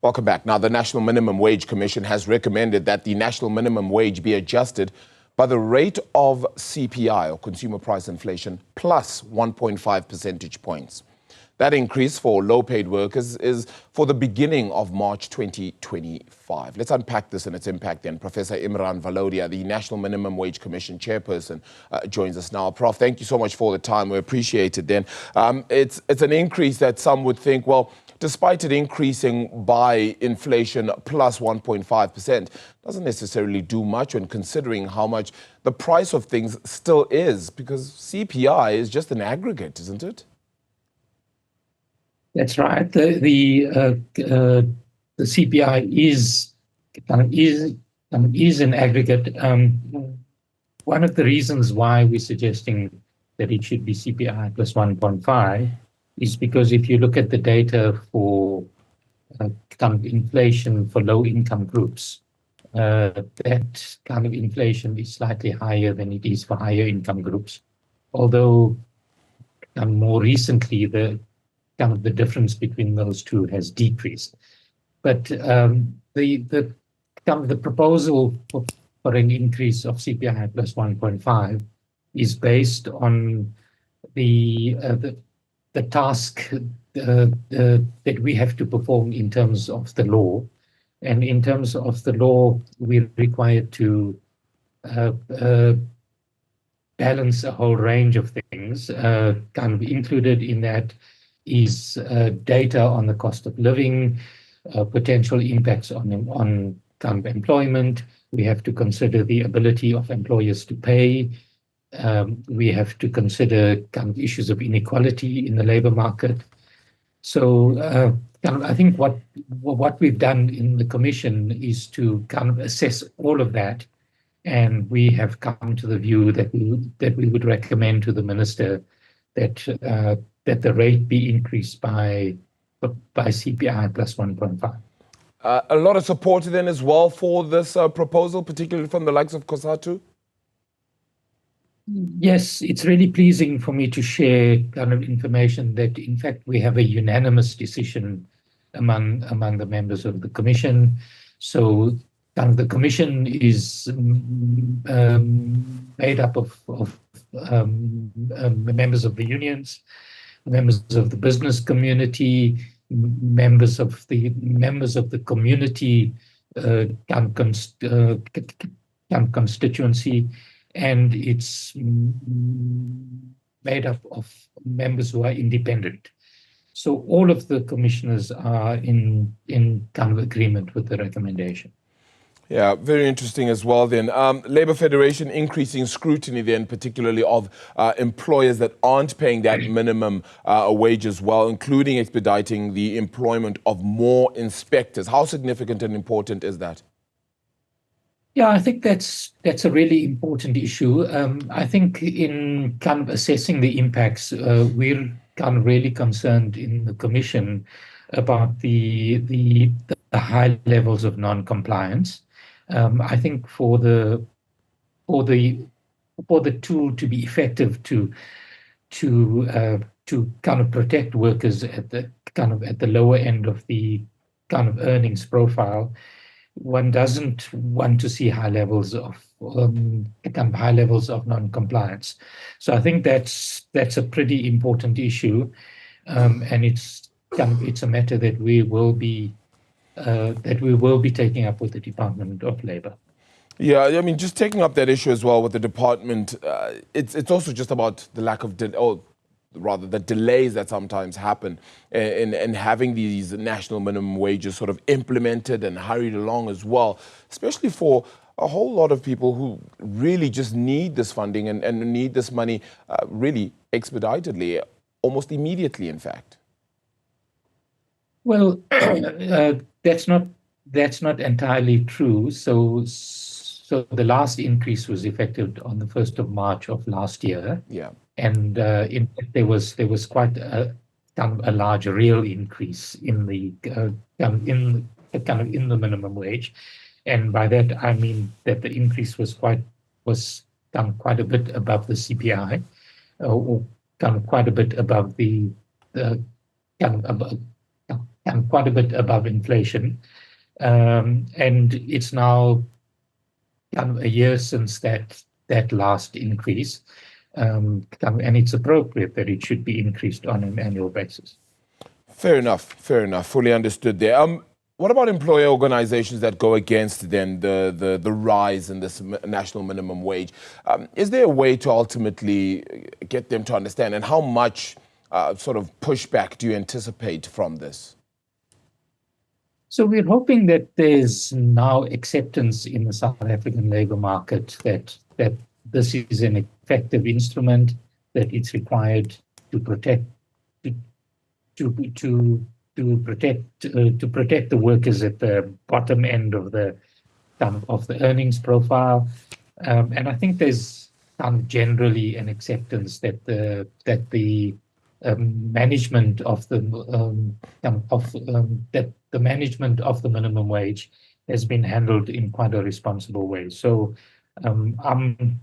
Welcome back. Now, the National Minimum Wage Commission has recommended that the national minimum wage be adjusted by the rate of CPI, or consumer price inflation, plus 1.5 percentage points. That increase for low-paid workers is for the beginning of March 2025. Let's unpack this and its impact then. Professor Imraan Valodia, the National Minimum Wage Commission chairperson, joins us now. Prof, thank you so much for the time. We appreciate it then. It's an increase that some would think, well, despite it increasing by inflation plus 1.5%, doesn't necessarily do much when considering how much the price of things still is, because CPI is just an aggregate, isn't it? That's right. The CPI is an aggregate. One of the reasons why we're suggesting that it should be CPI plus 1.5 is because if you look at the data for inflation for low-income groups, that kind of inflation is slightly higher than it is for higher income groups. Although more recently, the difference between those two has decreased. But the proposal for an increase of CPI plus 1.5 is based on the task that we have to perform in terms of the law. And in terms of the law, we're required to balance a whole range of things. Included in that is data on the cost of living, potential impacts on employment. We have to consider the ability of employers to pay. We have to consider issues of inequality in the labor market. So I think what we've done in the Commission is to assess all of that, and we have come to the view that we would recommend to the Minister that the rate be increased by CPI plus 1.5. A lot of support then as well for this proposal, particularly from the likes of COSATU? Yes, it's really pleasing for me to share information that, in fact, we have a unanimous decision among the members of the Commission. So the Commission is made up of members of the unions, members of the business community, members of the community constituency, and it's made up of members who are independent. So all of the commissioners are in agreement with the recommendation. Yeah, very interesting as well then. Labour Federation increasing scrutiny then, particularly of employers that aren't paying that minimum wage as well, including expediting the employment of more inspectors. How significant and important is that? Yeah, I think that's a really important issue. I think in assessing the impacts, we're really concerned in the Commission about the high levels of non-compliance. I think for the tool to be effective to protect workers at the lower end of the earnings profile, one doesn't want to see high levels of non-compliance. So I think that's a pretty important issue, and it's a matter that we will be taking up with the Department of Labour. Yeah, I mean, just taking up that issue as well with the department, it's also just about the lack of, rather the delays that sometimes happen in having these national minimum wages sort of implemented and hurried along as well, especially for a whole lot of people who really just need this funding and need this money really expeditedly, almost immediately, in fact. Well, that's not entirely true. So the last increase was effective on the 1st of March of last year. Yeah. And in fact, there was quite a large real increase in the minimum wage, and by that I mean that the increase was quite a bit above the CPI, or quite a bit above the quite a bit above inflation. And it's now kind of a year since that last increase. And it's appropriate that it should be increased on an annual basis. Fair enough. Fully understood there. What about employer organizations that go against then the rise in this national minimum wage? Is there a way to ultimately get them to understand, and how much sort of pushback do you anticipate from this? So we're hoping that there's now acceptance in the South African labor market that this is an effective instrument, that it's required to protect the workers at the bottom end of the earnings profile, and I think there's generally an acceptance that the management of the management of the minimum wage has been handled in quite a responsible way. So I'm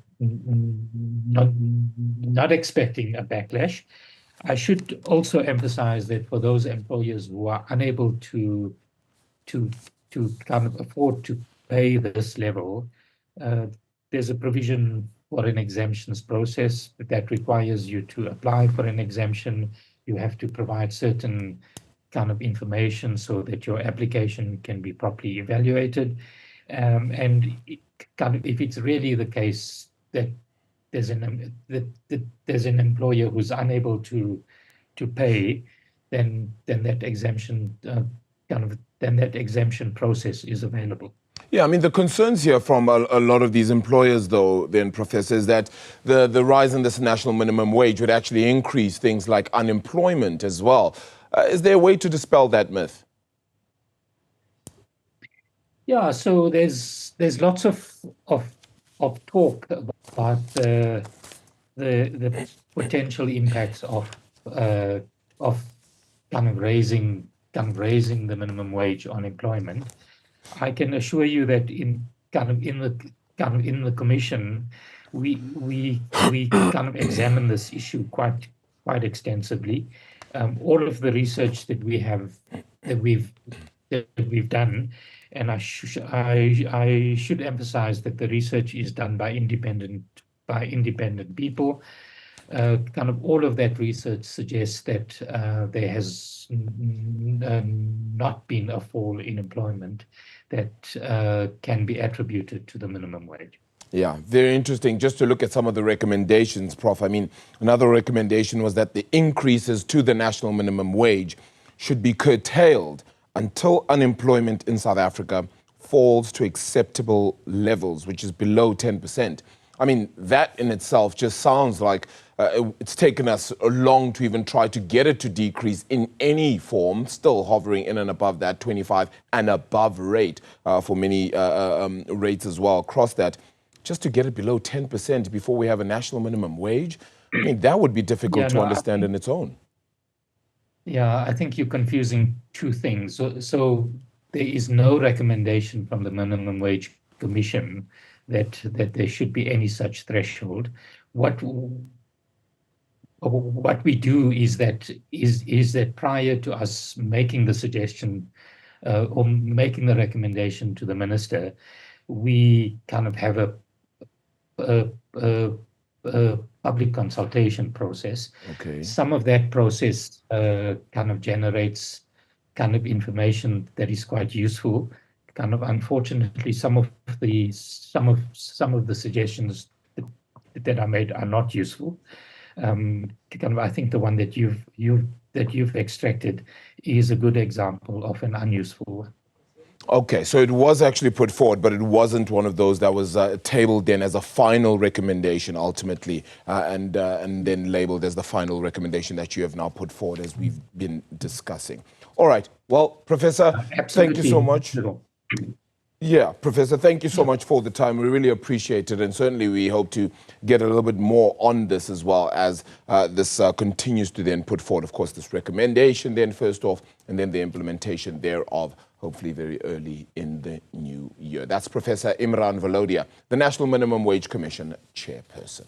not expecting a backlash. I should also emphasize that for those employers who are unable to afford to pay this level, there's a provision for an exemptions process that requires you to apply for an exemption. You have to provide certain kind of information so that your application can be properly evaluated. And if it's really the case that there's an employer who's unable to pay, then that exemption process is available. Yeah, I mean, the concerns here from a lot of these employers, though, then, Professor, is that the rise in this national minimum wage would actually increase things like unemployment as well. Is there a way to dispel that myth? Yeah, so there's lots of talk about the potential impacts of raising the minimum wage on employment. I can assure you that in the commission, we examine this issue quite extensively. All of the research that we've done, and I should emphasize that the research is done by independent people. All of that research suggests that there has not been a fall in employment that can be attributed to the minimum wage. Yeah, very interesting. Just to look at some of the recommendations, Prof. I mean, another recommendation was that the increases to the national minimum wage should be curtailed until unemployment in South Africa falls to acceptable levels, which is below 10%. I mean, that in itself just sounds like it's taken us long to even try to get it to decrease in any form, still hovering in and above that 25 and above rate for many rates as well across that. Just to get it below 10% before we have a national minimum wage, I mean, that would be difficult to understand in its own. Yeah, I think you're confusing two things. So there is no recommendation from the Minimum Wage Commission that there should be any such threshold. What we do is that prior to us making the suggestion or making the recommendation to the minister, we kind of have a public consultation process. Okay. Some of that process generates information that is quite useful. Unfortunately, some of the suggestions that are made are not useful. I think the one that you've extracted is a good example of an unuseful one. Okay, so it was actually put forward, but it wasn't one of those that was tabled then as a final recommendation ultimately, and then labeled as the final recommendation that you have now put forward as we've been discussing. All right, well, Professor, thank you so much. Yeah, Professor, thank you so much for the time. We really appreciate it, and certainly we hope to get a little bit more on this as well as this continues to then put forward, of course, this recommendation then first off, and then the implementation thereof, hopefully very early in the new year. That's Professor Imraan Valodia, the National Minimum Wage Commission chairperson.